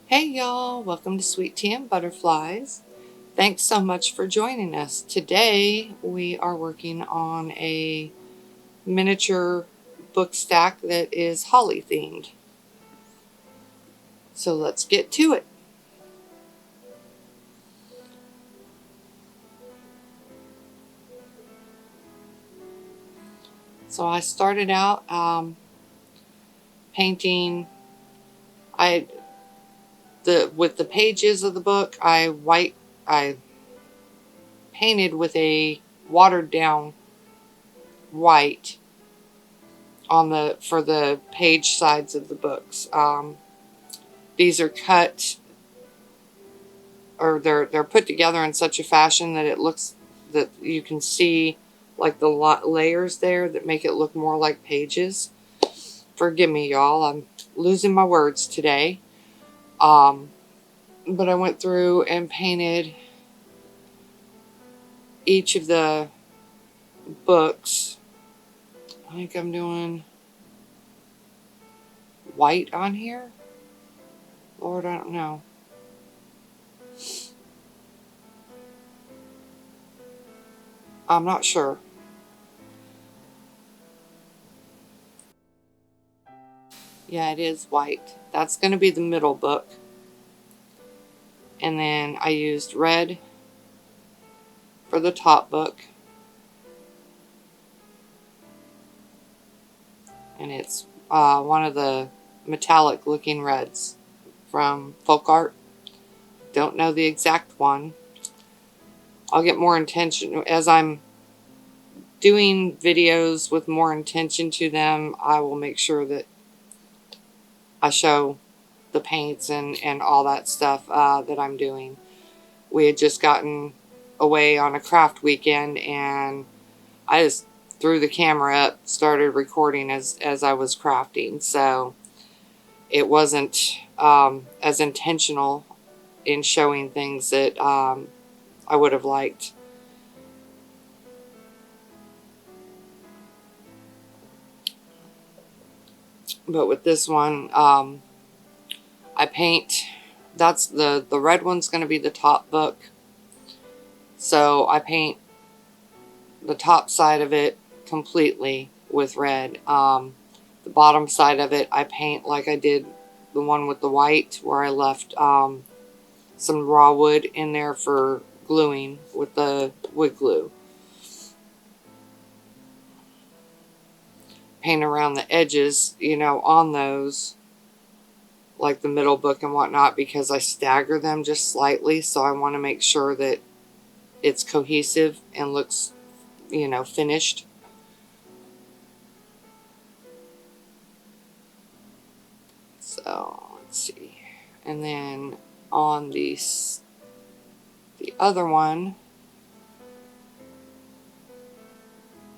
Hey y'all, welcome to Sweet Tea and Butterflies. Thanks so much for joining us. Today we are working on a miniature book stack that is holly themed. So let's get to it. So I started out painting. With the pages of the book, I painted with a watered down white on for the page sides of the books. These are cut, or they're put together in such a fashion that it looks, that you can see like the layers there that make it look more like pages. Forgive me, y'all, I'm losing my words today. But I went through and painted each of the books. I think I'm doing white on here. Lord, I don't know. I'm not sure. Yeah, it is white. That's going to be the middle book. And then I used red for the top book. And it's one of the metallic looking reds from Folk Art. Don't know the exact one. I'll get more intention as I'm doing videos with more intention to them. I will make sure that I show the paints and all that stuff that I'm doing. We had just gotten away on a craft weekend, and I just threw the camera up, started recording as I was crafting. So it wasn't as intentional in showing things that I would have liked. But with this one, I paint, that's the red one's going to be the top book. So I paint the top side of it completely with red. The bottom side of it, I paint like I did the one with the white, where I left some raw wood in there for gluing with the wood glue. Paint around the edges, you know, on those, like the middle book and whatnot, because I stagger them just slightly, so I want to make sure that it's cohesive and looks, you know, finished. So let's see. And then on the other one,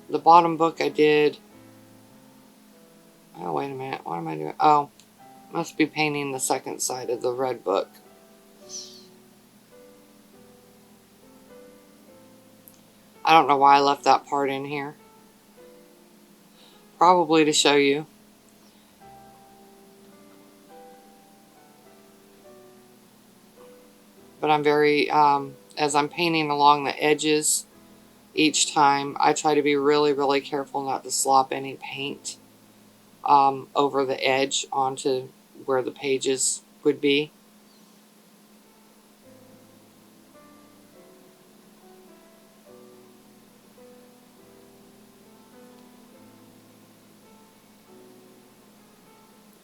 the bottom book, I did, oh wait a minute, what am I doing? Oh, must be painting the second side of the red book. I don't know why I left that part in here. Probably to show you. But I'm very, as I'm painting along the edges each time, I try to be really, really careful not to slop any paint over the edge onto where the pages would be.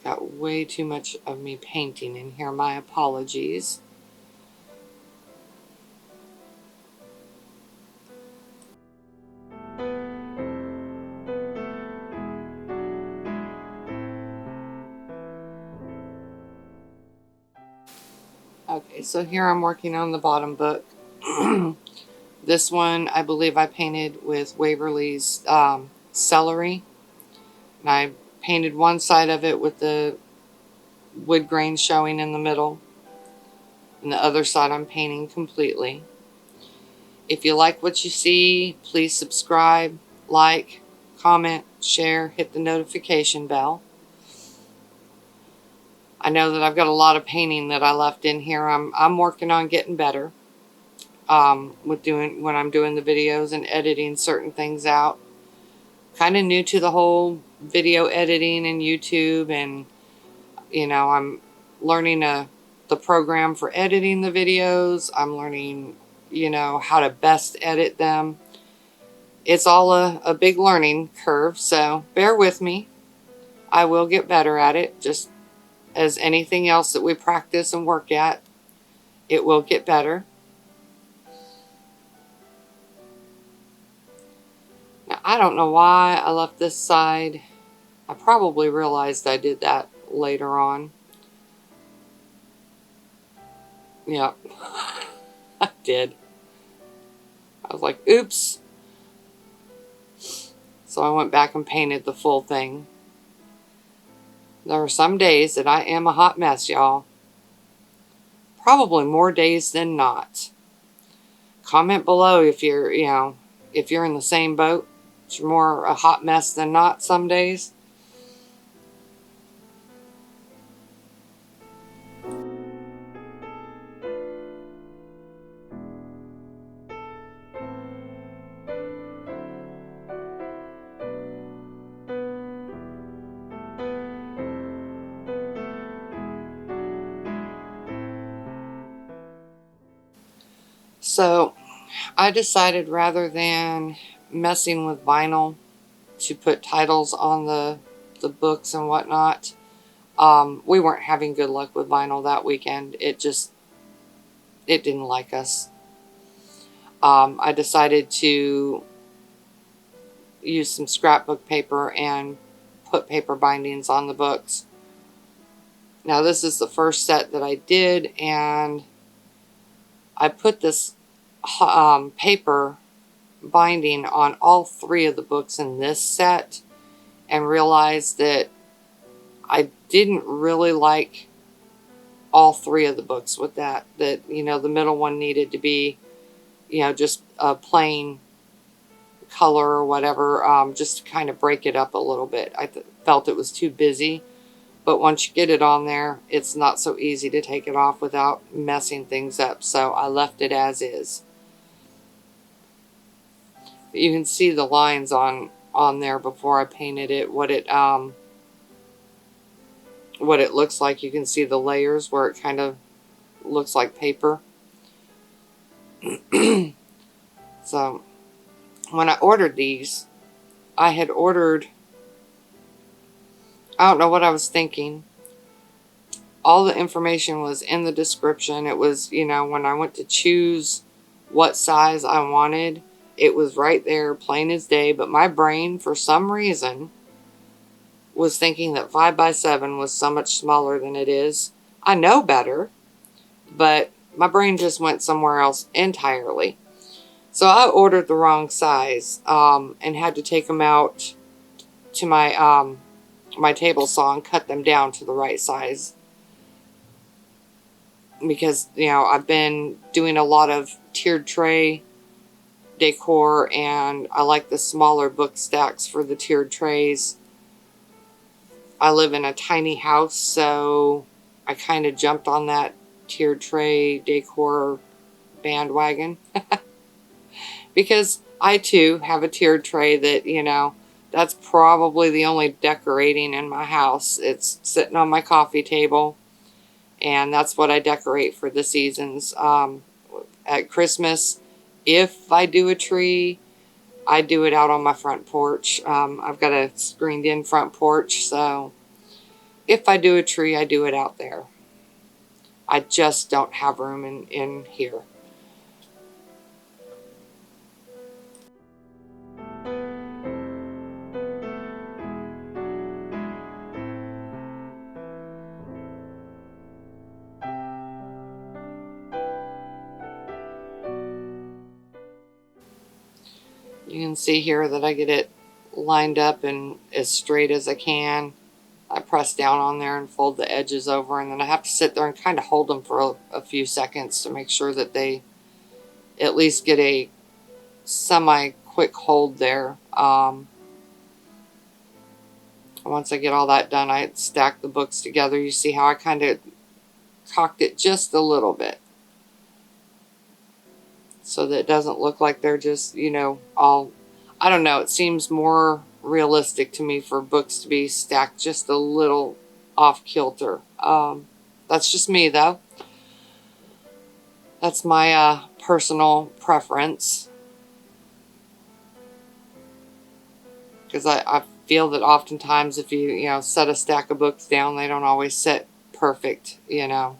Got way too much of me painting in here. My apologies. Okay, so here I'm working on the bottom book. This one, I believe I painted with Waverly's celery. And I painted one side of it with the wood grain showing in the middle. And the other side I'm painting completely. If you like what you see, please subscribe, like, comment, share, hit the notification bell. I know that I've got a lot of painting that I left in here. I'm working on getting better with doing when I'm doing the videos and editing certain things out. Kind of new to the whole video editing and YouTube, and I'm learning the program for editing the videos. I'm learning how to best edit them. It's all a big learning curve, so bear with me. I will get better at it, just as anything else that we practice and work at. It will get better. Now, I don't know why I left this side. I probably realized I did that later on. Yep, I did. I was like, oops. So I went back and painted the full thing. There are some days that I am a hot mess, y'all. Probably more days than not. Comment below if you're, if you're in the same boat. If you're more a hot mess than not some days. So I decided, rather than messing with vinyl to put titles on the books and whatnot, we weren't having good luck with vinyl that weekend. It didn't like us. I decided to use some scrapbook paper and put paper bindings on the books. Now this is the first set that I did, and I put this paper binding on all 3 of the books in this set, and realized that I didn't really like all 3 of the books with that. That, the middle one needed to be, just a plain color or whatever, just to kind of break it up a little bit. I felt it was too busy, but once you get it on there, it's not so easy to take it off without messing things up, so I left it as is. But you can see the lines on there before I painted it, what it looks like. You can see the layers where it kind of looks like paper. So when I ordered these, I had ordered, I don't know what I was thinking. All the information was in the description. It was, when I went to choose what size I wanted, it was right there, plain as day. But my brain, for some reason, was thinking that 5x7 was so much smaller than it is. I know better, but my brain just went somewhere else entirely. So I ordered the wrong size, and had to take them out to my my table saw and cut them down to the right size. Because, I've been doing a lot of tiered tray decor, and I like the smaller book stacks for the tiered trays. I live in a tiny house, so I kind of jumped on that tiered tray decor bandwagon. Because I too have a tiered tray that, that's probably the only decorating in my house. It's sitting on my coffee table, and that's what I decorate for the seasons. At Christmas, if I do a tree, I do it out on my front porch. I've got a screened in front porch, so if I do a tree, I do it out there. I just don't have room in here. You can see here that I get it lined up and as straight as I can. I press down on there and fold the edges over, and then I have to sit there and kind of hold them for a few seconds to make sure that they at least get a semi-quick hold there. Once I get all that done, I stack the books together. You see how I kind of cocked it just a little bit, so that it doesn't look like they're just, you know, all, I don't know, it seems more realistic to me for books to be stacked just a little off kilter. That's just me though. That's my personal preference. Because I feel that oftentimes if you know, set a stack of books down, they don't always sit perfect, you know.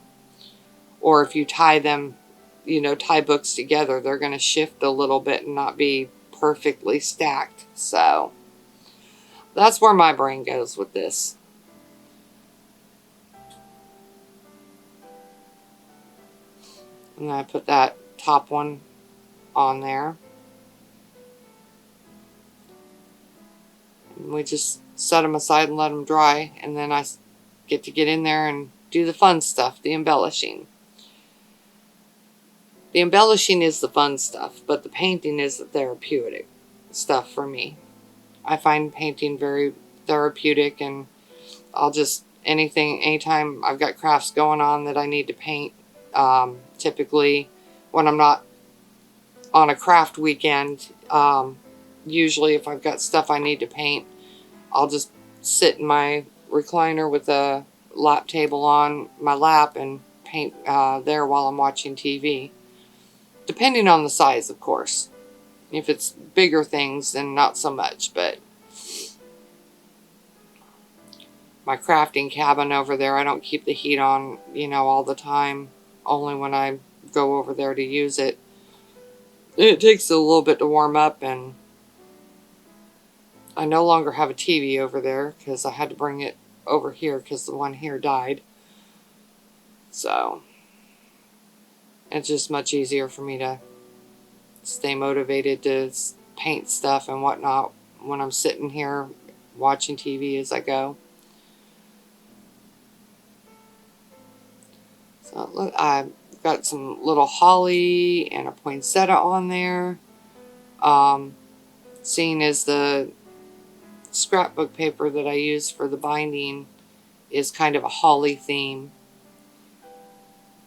Or if you tie them, you know, tie books together, they're going to shift a little bit and not be perfectly stacked. So that's where my brain goes with this. And I put that top one on there. And we just set them aside and let them dry. And then I get to get in there and do the fun stuff, the embellishing. The embellishing is the fun stuff, but the painting is the therapeutic stuff for me. I find painting very therapeutic, and I'll just, anytime I've got crafts going on that I need to paint, typically when I'm not on a craft weekend, usually if I've got stuff I need to paint, I'll just sit in my recliner with a lap table on my lap and paint there while I'm watching TV. Depending on the size, of course. If it's bigger things, then not so much, but my crafting cabin over there, I don't keep the heat on, you know, all the time. Only when I go over there to use it. It takes a little bit to warm up, and I no longer have a TV over there because I had to bring it over here because the one here died. So it's just much easier for me to stay motivated to paint stuff and whatnot when I'm sitting here watching TV as I go. So look, I've got some little holly and a poinsettia on there. Seeing as the scrapbook paper that I use for the binding is kind of a holly theme,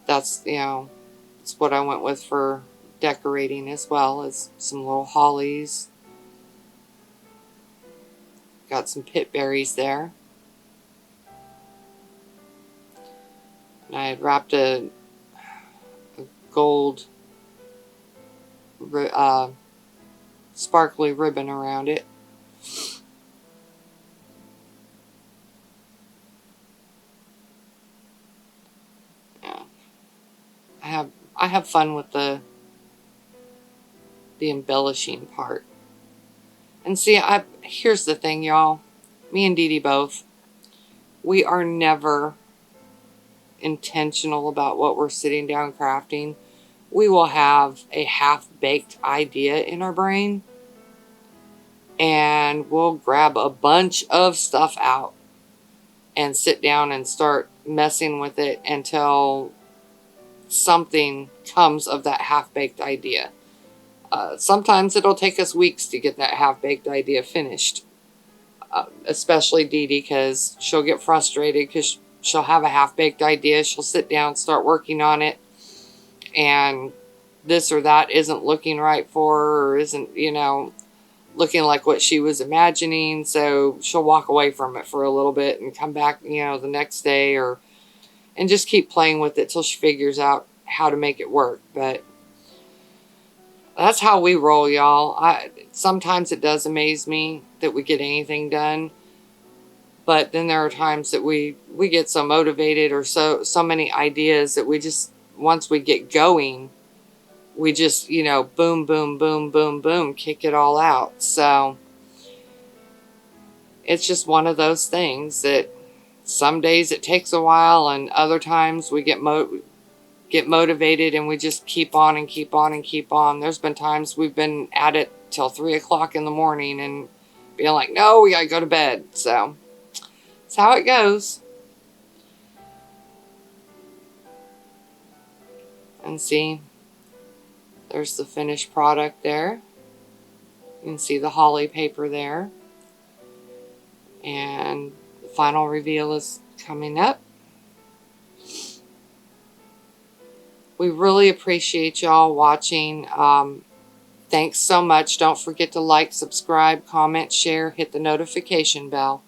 that's, you know, it's what I went with for decorating as well, as some little hollies. Got some pit berries there. And I had wrapped a gold sparkly ribbon around it. Yeah. I have fun with the embellishing part. And see, here's the thing, y'all. Me and Dee Dee both, we are never intentional about what we're sitting down crafting. We will have a half-baked idea in our brain, and we'll grab a bunch of stuff out and sit down and start messing with it until something comes of that half-baked idea. Sometimes it'll take us weeks to get that half-baked idea finished. Especially Dee Dee, because she'll get frustrated because she'll have a half-baked idea. She'll sit down, start working on it, and this or that isn't looking right for her, or isn't, you know, looking like what she was imagining. So she'll walk away from it for a little bit and come back, you know, the next day, and just keep playing with it till she figures out how to make it work. But that's how we roll, y'all. Sometimes it does amaze me that we get anything done. But then there are times that we get so motivated, or so many ideas, that we just, once we get going, we just, you know, boom, boom, boom, boom, boom, kick it all out. So it's just one of those things that some days it takes a while, and other times we get motivated and we just keep on and keep on and keep on. There's been times we've been at it till 3 o'clock in the morning and being like, no, we gotta go to bed. So that's how it goes. And see, there's the finished product there. You can see the holly paper there. And the final reveal is coming up. We really appreciate y'all watching. Thanks so much. Don't forget to like, subscribe, comment, share, hit the notification bell.